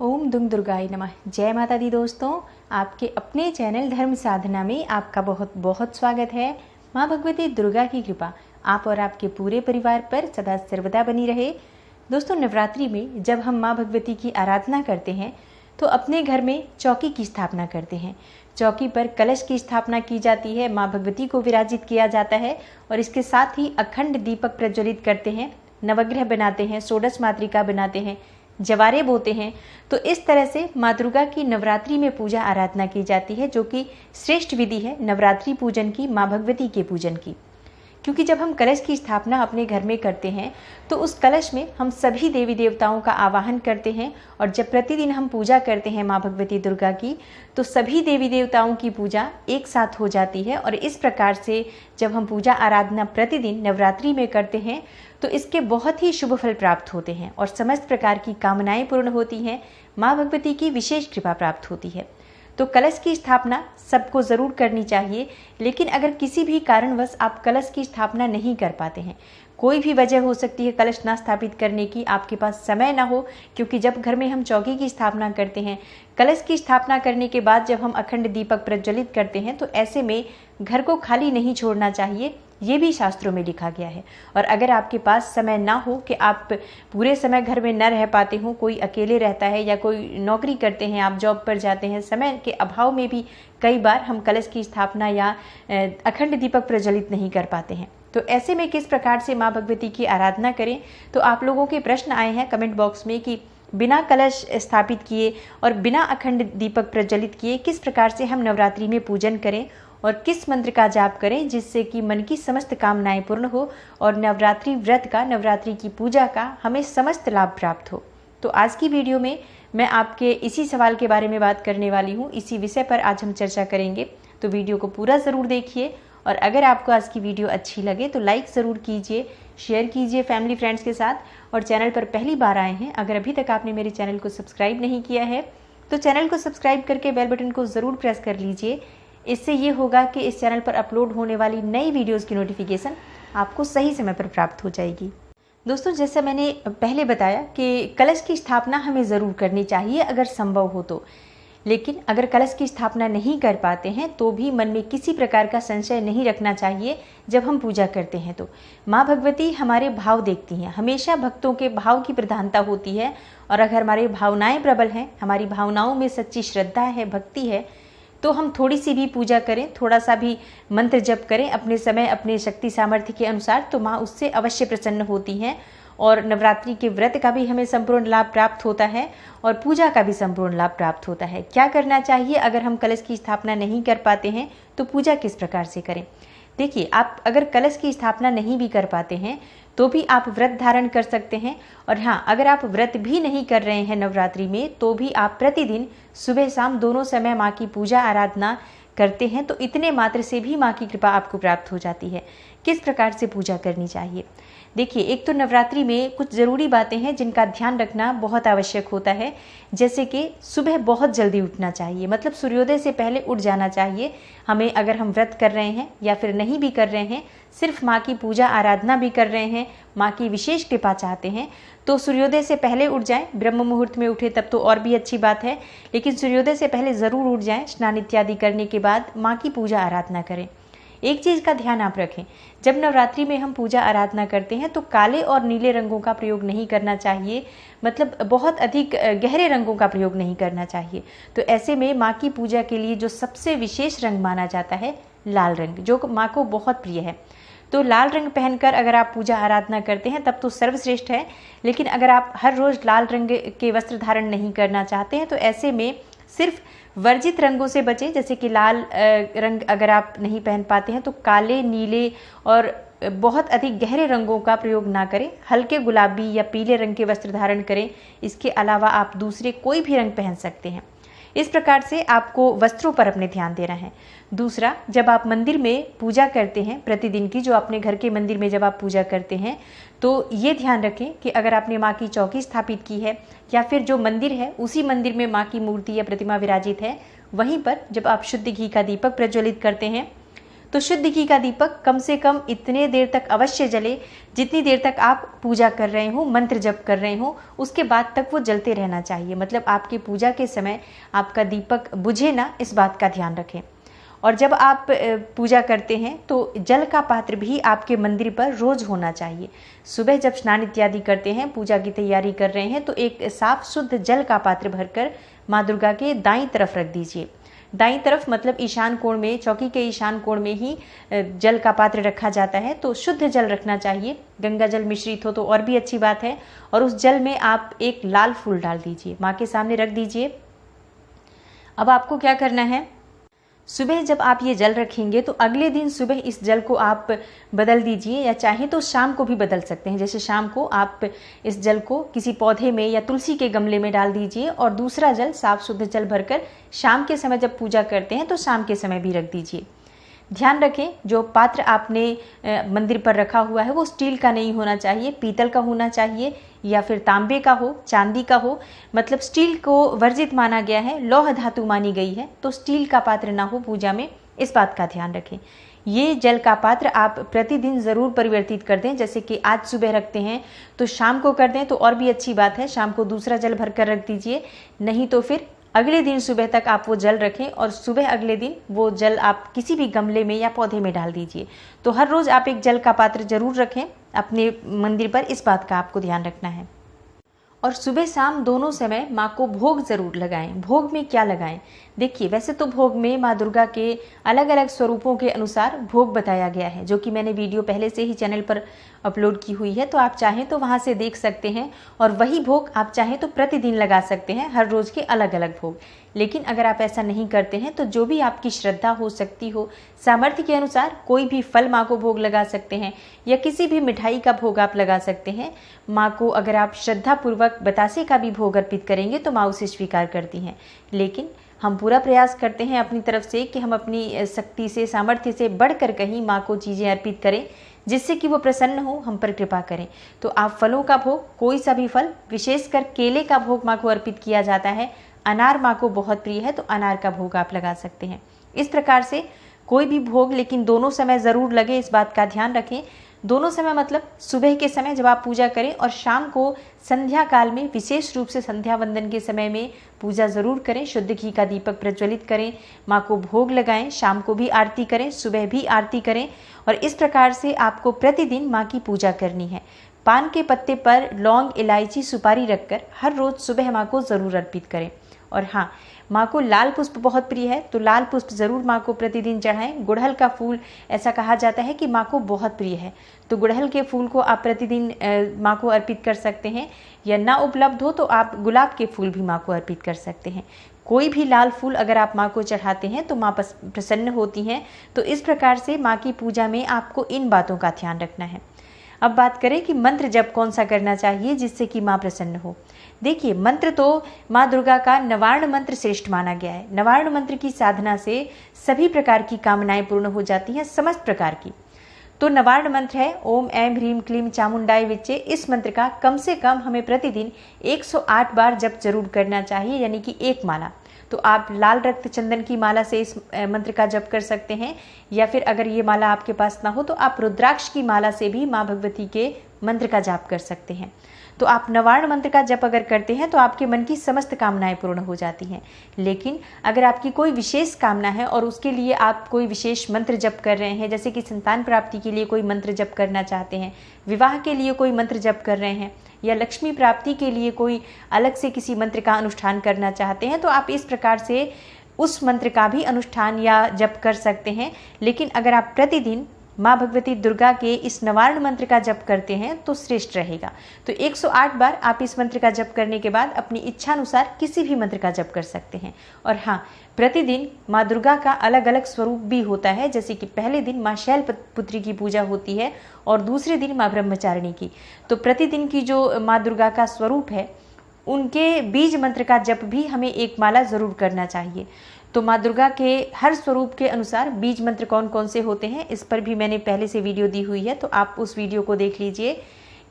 ओम दुंग दुर्गाय नमः। जय माता दी दोस्तों, आपके अपने चैनल धर्म साधना में आपका बहुत बहुत स्वागत है। माँ भगवती दुर्गा की कृपा आप और आपके पूरे परिवार पर सदा सर्वदा बनी रहे। दोस्तों, नवरात्रि में जब हम माँ भगवती की आराधना करते हैं तो अपने घर में चौकी की स्थापना करते हैं। चौकी पर कलश की स्थापना की जाती है, माँ भगवती को विराजित किया जाता है और इसके साथ ही अखंड दीपक प्रज्वलित करते हैं, नवग्रह बनाते हैं, षोडश मातृका बनाते हैं, जवारे बोते हैं। तो इस तरह से माँ दुर्गा की नवरात्रि में पूजा आराधना की जाती है, जो कि श्रेष्ठ विधि है नवरात्रि पूजन की, माँ भगवती के पूजन की। क्योंकि जब हम कलश की स्थापना अपने घर में करते हैं तो उस कलश में हम सभी देवी देवताओं का आवाहन करते हैं, और जब प्रतिदिन हम पूजा करते हैं माँ भगवती दुर्गा की तो सभी देवी देवताओं की पूजा एक साथ हो जाती है। और इस प्रकार से जब हम पूजा आराधना प्रतिदिन नवरात्रि में करते हैं तो इसके बहुत ही शुभ फल प्राप्त होते हैं और समस्त प्रकार की कामनाएं पूर्ण होती हैं, माँ भगवती की विशेष कृपा प्राप्त होती है। तो कलश की स्थापना सबको ज़रूर करनी चाहिए, लेकिन अगर किसी भी कारणवश आप कलश की स्थापना नहीं कर पाते हैं, कोई भी वजह हो सकती है कलश ना स्थापित करने की, आपके पास समय ना हो, क्योंकि जब घर में हम चौकी की स्थापना करते हैं, कलश की स्थापना करने के बाद जब हम अखंड दीपक प्रज्वलित करते हैं तो ऐसे में घर को खाली नहीं छोड़ना चाहिए, ये भी शास्त्रों में लिखा गया है। और अगर आपके पास समय ना हो कि आप पूरे समय घर में न रह पाते हो, कोई अकेले रहता है या कोई नौकरी करते हैं, आप जॉब पर जाते हैं, समय के अभाव में भी कई बार हम कलश की स्थापना या अखंड दीपक प्रज्वलित नहीं कर पाते हैं। तो ऐसे में किस प्रकार से माँ भगवती की आराधना करें, तो आप लोगों के प्रश्न आए हैं कमेंट बॉक्स में कि बिना कलश स्थापित किए और बिना अखंड दीपक प्रज्वलित किए किस प्रकार से हम नवरात्रि में पूजन करें और किस मंत्र का जाप करें जिससे कि मन की समस्त कामनाएं पूर्ण हो और नवरात्रि व्रत का, नवरात्रि की पूजा का हमें समस्त लाभ प्राप्त हो। तो आज की वीडियो में मैं आपके इसी सवाल के बारे में बात करने वाली हूँ, इसी विषय पर आज हम चर्चा करेंगे। तो वीडियो को पूरा ज़रूर देखिए, और अगर आपको आज की वीडियो अच्छी लगे तो लाइक ज़रूर कीजिए, शेयर कीजिए फैमिली फ्रेंड्स के साथ। और चैनल पर पहली बार आए हैं, अगर अभी तक आपने मेरे चैनल को सब्सक्राइब नहीं किया है तो चैनल को सब्सक्राइब करके बेल बटन को ज़रूर प्रेस कर लीजिए। इससे ये होगा कि इस चैनल पर अपलोड होने वाली नई वीडियोज़ की नोटिफिकेशन आपको सही समय पर प्राप्त हो जाएगी। दोस्तों, जैसे मैंने पहले बताया कि कलश की स्थापना हमें ज़रूर करनी चाहिए अगर संभव हो तो, लेकिन अगर कलश की स्थापना नहीं कर पाते हैं तो भी मन में किसी प्रकार का संशय नहीं रखना चाहिए। जब हम पूजा करते हैं तो माँ भगवती हमारे भाव देखती हैं, हमेशा भक्तों के भाव की प्रधानता होती है। और अगर हमारी भावनाएं प्रबल हैं, हमारी भावनाओं में सच्ची श्रद्धा है, भक्ति है, तो हम थोड़ी सी भी पूजा करें, थोड़ा सा भी मंत्र जप करें अपने समय, अपने शक्ति सामर्थ्य के अनुसार, तो माँ उससे अवश्य प्रसन्न होती हैं। और नवरात्रि के व्रत का भी हमें संपूर्ण लाभ प्राप्त होता है और पूजा का भी संपूर्ण लाभ प्राप्त होता है। क्या करना चाहिए अगर हम कलश की स्थापना नहीं कर पाते हैं तो पूजा किस प्रकार से करें? देखिए, आप अगर कलश की स्थापना नहीं भी कर पाते हैं तो भी आप व्रत धारण कर सकते हैं। और हाँ, अगर आप व्रत भी नहीं कर रहे हैं नवरात्रि में तो भी आप प्रतिदिन सुबह शाम दोनों समय माँ की पूजा आराधना करते हैं तो इतने मात्र से भी माँ की कृपा आपको प्राप्त हो जाती है। किस प्रकार से पूजा करनी चाहिए? देखिए, एक तो नवरात्रि में कुछ ज़रूरी बातें हैं जिनका ध्यान रखना बहुत आवश्यक होता है। जैसे कि सुबह बहुत जल्दी उठना चाहिए, मतलब सूर्योदय से पहले उठ जाना चाहिए हमें। अगर हम व्रत कर रहे हैं या फिर नहीं भी कर रहे हैं, सिर्फ माँ की पूजा आराधना भी कर रहे हैं, माँ की विशेष कृपा चाहते हैं, तो सूर्योदय से पहले उठ जाएं। ब्रह्म मुहूर्त में उठे तब तो और भी अच्छी बात है, लेकिन सूर्योदय से पहले ज़रूर उठ जाएं। स्नान इत्यादि करने के बाद माँ की पूजा आराधना करें। एक चीज़ का ध्यान आप रखें, जब नवरात्रि में हम पूजा आराधना करते हैं तो काले और नीले रंगों का प्रयोग नहीं करना चाहिए, मतलब बहुत अधिक गहरे रंगों का प्रयोग नहीं करना चाहिए। तो ऐसे में माँ की पूजा के लिए जो सबसे विशेष रंग माना जाता है लाल रंग, जो माँ को बहुत प्रिय है। तो लाल रंग पहनकर अगर आप पूजा आराधना करते हैं तब तो सर्वश्रेष्ठ है। लेकिन अगर आप हर रोज़ लाल रंग के वस्त्र धारण नहीं करना चाहते हैं तो ऐसे में सिर्फ वर्जित रंगों से बचें। जैसे कि लाल रंग अगर आप नहीं पहन पाते हैं तो काले, नीले और बहुत अधिक गहरे रंगों का प्रयोग ना करें। हल्के गुलाबी या पीले रंग के वस्त्र धारण करें। इसके अलावा आप दूसरे कोई भी रंग पहन सकते हैं। इस प्रकार से आपको वस्त्रों पर अपने ध्यान देना है। दूसरा, जब आप मंदिर में पूजा करते हैं प्रतिदिन की, जो अपने घर के मंदिर में जब आप पूजा करते हैं तो ये ध्यान रखें कि अगर आपने माँ की चौकी स्थापित की है या फिर जो मंदिर है उसी मंदिर में माँ की मूर्ति या प्रतिमा विराजित है, वहीं पर जब आप शुद्ध घी का दीपक प्रज्वलित करते हैं तो शुद्ध घी का दीपक कम से कम इतने देर तक अवश्य जले जितनी देर तक आप पूजा कर रहे हो, मंत्र जप कर रहे हो, उसके बाद तक वो जलते रहना चाहिए। मतलब आपकी पूजा के समय आपका दीपक बुझे ना, इस बात का ध्यान रखें। और जब आप पूजा करते हैं तो जल का पात्र भी आपके मंदिर पर रोज होना चाहिए। सुबह जब स्नान इत्यादि करते हैं, पूजा की तैयारी कर रहे हैं, तो एक साफ शुद्ध जल का पात्र भरकर माँ दुर्गा के दाईं तरफ रख दीजिए। दाईं तरफ मतलब ईशान कोण में, चौकी के ईशान कोण में ही जल का पात्र रखा जाता है, तो शुद्ध जल रखना चाहिए। गंगा जल मिश्रित हो तो और भी अच्छी बात है। और उस जल में आप एक लाल फूल डाल दीजिए, माँ के सामने रख दीजिए। अब आपको क्या करना है, सुबह जब आप ये जल रखेंगे तो अगले दिन सुबह इस जल को आप बदल दीजिए, या चाहे तो शाम को भी बदल सकते हैं। जैसे शाम को आप इस जल को किसी पौधे में या तुलसी के गमले में डाल दीजिए और दूसरा जल साफ शुद्ध जल भरकर शाम के समय जब पूजा करते हैं तो शाम के समय भी रख दीजिए। ध्यान रखें, जो पात्र आपने मंदिर पर रखा हुआ है वो स्टील का नहीं होना चाहिए, पीतल का होना चाहिए, या फिर तांबे का हो, चांदी का हो। मतलब स्टील को वर्जित माना गया है, लौह धातु मानी गई है, तो स्टील का पात्र ना हो पूजा में, इस बात का ध्यान रखें। ये जल का पात्र आप प्रतिदिन ज़रूर परिवर्तित कर दें। जैसे कि आज सुबह रखते हैं तो शाम को कर दें तो और भी अच्छी बात है, शाम को दूसरा जल भरकर रख दीजिए। नहीं तो फिर अगले दिन सुबह तक आप वो जल रखें और सुबह अगले दिन वो जल आप किसी भी गमले में या पौधे में डाल दीजिए। तो हर रोज़ आप एक जल का पात्र जरूर रखें अपने मंदिर पर, इस बात का आपको ध्यान रखना है। और सुबह शाम दोनों समय माँ को भोग ज़रूर लगाएं। भोग में क्या लगाएं? देखिए, वैसे तो भोग में माँ दुर्गा के अलग अलग स्वरूपों के अनुसार भोग बताया गया है, जो कि मैंने वीडियो पहले से ही चैनल पर अपलोड की हुई है, तो आप चाहें तो वहाँ से देख सकते हैं। और वही भोग आप चाहें तो प्रतिदिन लगा सकते हैं, हर रोज़ के अलग अलग भोग। लेकिन अगर आप ऐसा नहीं करते हैं तो जो भी आपकी श्रद्धा हो सकती हो, सामर्थ्य के अनुसार कोई भी फल माँ को भोग लगा सकते हैं, या किसी भी मिठाई का भोग आप लगा सकते हैं। माँ को अगर आप श्रद्धापूर्वक बतासे का भी भोग अर्पित करेंगे तो माँ उसे स्वीकार करती हैं। लेकिन हम पूरा प्रयास करते हैं अपनी तरफ से कि हम अपनी शक्ति से, सामर्थ्य से बढ़कर कहीं माँ को चीज़ें अर्पित करें, जिससे कि वो प्रसन्न हो, हम पर कृपा करें। तो आप फलों का भोग, कोई सा भी फल, विशेषकर केले का भोग माँ को अर्पित किया जाता है। अनार माँ को बहुत प्रिय है, तो अनार का भोग आप लगा सकते हैं। इस प्रकार से कोई भी भोग, लेकिन दोनों समय ज़रूर लगे, इस बात का ध्यान रखें। दोनों समय मतलब सुबह के समय जब आप पूजा करें, और शाम को संध्या काल में, विशेष रूप से संध्या वंदन के समय में पूजा ज़रूर करें। शुद्ध घी का दीपक प्रज्वलित करें, माँ को भोग लगाएं, शाम को भी आरती करें, सुबह भी आरती करें। और इस प्रकार से आपको प्रतिदिन माँ की पूजा करनी है। पान के पत्ते पर लौंग, इलायची, सुपारी रखकर हर रोज़ सुबह माँ को ज़रूर अर्पित करें। और हाँ, माँ को लाल पुष्प बहुत प्रिय है, तो लाल पुष्प ज़रूर माँ को प्रतिदिन चढ़ाएं। गुड़हल का फूल, ऐसा कहा जाता है कि माँ को बहुत प्रिय है, तो गुड़हल के फूल को आप प्रतिदिन माँ को अर्पित कर सकते हैं। या ना उपलब्ध हो तो आप गुलाब के फूल भी माँ को अर्पित कर सकते हैं। कोई भी लाल फूल अगर आप माँ को चढ़ाते हैं तो माँ प्रसन्न होती हैं। तो इस प्रकार से माँ की पूजा में आपको इन बातों का ध्यान रखना है। अब बात करें कि मंत्र जप कौन सा करना चाहिए जिससे कि माँ प्रसन्न हो। देखिए, मंत्र तो माँ दुर्गा का नवार्ण मंत्र श्रेष्ठ माना गया है। नवार्ण मंत्र की साधना से सभी प्रकार की कामनाएं पूर्ण हो जाती हैं, समस्त प्रकार की। तो नवार्ण मंत्र है ओम ऐं ह्रीं क्लीं चामुंडाय विच्चे। इस मंत्र का कम से कम हमें प्रतिदिन 108 बार जप जरूर करना चाहिए, यानी कि एक माला। तो आप लाल रक्त चंदन की माला से इस मंत्र का जप कर सकते हैं, या फिर अगर ये माला आपके पास ना हो तो आप रुद्राक्ष की माला से भी माँ भगवती के मंत्र का जाप कर सकते हैं। तो आप नवार्ण मंत्र का जप अगर करते हैं तो आपके मन की समस्त कामनाएं पूर्ण हो जाती हैं। लेकिन अगर आपकी कोई विशेष कामना है और उसके लिए आप कोई विशेष मंत्र जप कर रहे हैं, जैसे कि संतान प्राप्ति के लिए कोई मंत्र जप करना चाहते हैं, विवाह के लिए कोई मंत्र जप कर रहे हैं, या लक्ष्मी प्राप्ति के लिए कोई अलग से किसी मंत्र का अनुष्ठान करना चाहते हैं, तो आप इस प्रकार से उस मंत्र का भी अनुष्ठान या जप कर सकते हैं। लेकिन अगर आप प्रतिदिन माँ भगवती दुर्गा के इस नवार्ण मंत्र का जप करते हैं तो श्रेष्ठ रहेगा। तो 108 बार आप इस मंत्र का जप करने के बाद अपनी इच्छानुसार किसी भी मंत्र का जप कर सकते हैं। और हाँ, प्रतिदिन माँ दुर्गा का अलग अलग स्वरूप भी होता है, जैसे कि पहले दिन माँ शैलपुत्री की पूजा होती है और दूसरे दिन माँ ब्रह्मचारिणी की। तो प्रतिदिन की जो माँ दुर्गा का स्वरूप है, उनके बीज मंत्र का जप भी हमें एक माला जरूर करना चाहिए। तो माँ दुर्गा के हर स्वरूप के अनुसार बीज मंत्र कौन कौन से होते हैं, इस पर भी मैंने पहले से वीडियो दी हुई है, तो आप उस वीडियो को देख लीजिए।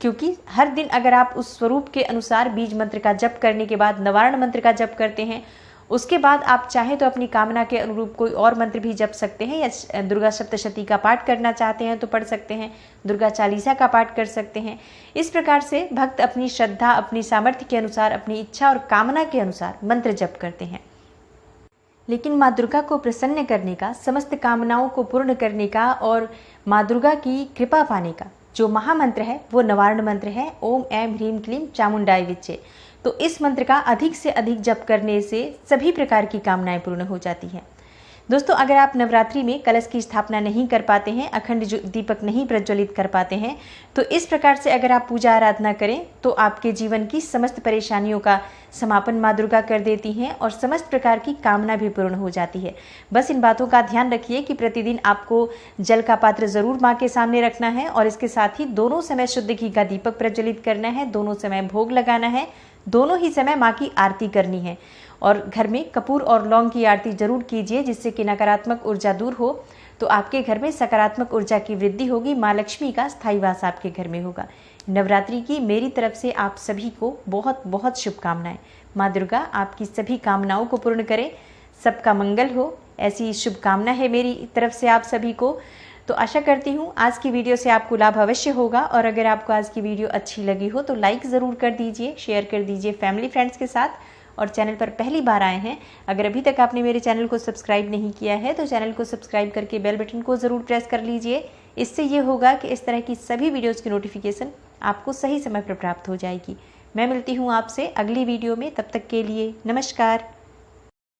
क्योंकि हर दिन अगर आप उस स्वरूप के अनुसार बीज मंत्र का जप करने के बाद नवार्ण मंत्र का जप करते हैं उसके बाद आप चाहें तो अपनी कामना के अनुरूप कोई और मंत्र भी जप सकते हैं, या दुर्गा सप्तशती का पाठ करना चाहते हैं तो पढ़ सकते हैं, दुर्गा चालीसा का पाठ कर सकते हैं। इस प्रकार से भक्त अपनी श्रद्धा, अपनी सामर्थ्य के अनुसार, अपनी इच्छा और कामना के अनुसार मंत्र जप करते हैं। लेकिन माँ दुर्गा को प्रसन्न करने का, समस्त कामनाओं को पूर्ण करने का और माँ दुर्गा की कृपा पाने का जो महामंत्र है वो नवारण मंत्र है, ओम ऐं ह्रीं क्लीं चामुंडाय विच्चे। तो इस मंत्र का अधिक से अधिक जप करने से सभी प्रकार की कामनाएं पूर्ण हो जाती हैं। दोस्तों, अगर आप नवरात्रि में कलश की स्थापना नहीं कर पाते हैं, अखंड दीपक नहीं प्रज्वलित कर पाते हैं, तो इस प्रकार से अगर आप पूजा आराधना करें तो आपके जीवन की समस्त परेशानियों का समापन माँ दुर्गा कर देती हैं और समस्त प्रकार की कामना भी पूर्ण हो जाती है। बस इन बातों का ध्यान रखिए कि प्रतिदिन आपको जल का पात्र जरूर माँ के सामने रखना है और इसके साथ ही दोनों समय शुद्ध घी का दीपक प्रज्वलित करना है, दोनों समय भोग लगाना है, दोनों ही समय माँ की आरती करनी है। और घर में कपूर और लौंग की आरती जरूर कीजिए, जिससे कि नकारात्मक ऊर्जा दूर हो, तो आपके घर में सकारात्मक ऊर्जा की वृद्धि होगी, माँ लक्ष्मी का स्थायी वास आपके घर में होगा। नवरात्रि की मेरी तरफ से आप सभी को बहुत बहुत शुभकामनाएं। माँ दुर्गा आपकी सभी कामनाओं को पूर्ण करे, सबका मंगल हो, ऐसी शुभकामना है मेरी तरफ से आप सभी को। तो आशा करती हूँ आज की वीडियो से आपको लाभ अवश्य होगा, और अगर आपको आज की वीडियो अच्छी लगी हो तो लाइक ज़रूर कर दीजिए, शेयर कर दीजिए फैमिली फ्रेंड्स के साथ। और चैनल पर पहली बार आए हैं, अगर अभी तक आपने मेरे चैनल को सब्सक्राइब नहीं किया है तो चैनल को सब्सक्राइब करके बेल बटन को ज़रूर प्रेस कर लीजिए। इससे ये होगा कि इस तरह की सभी वीडियोज़ की नोटिफिकेशन आपको सही समय पर प्राप्त हो जाएगी। मैं मिलती हूँ आपसे अगली वीडियो में, तब तक के लिए नमस्कार।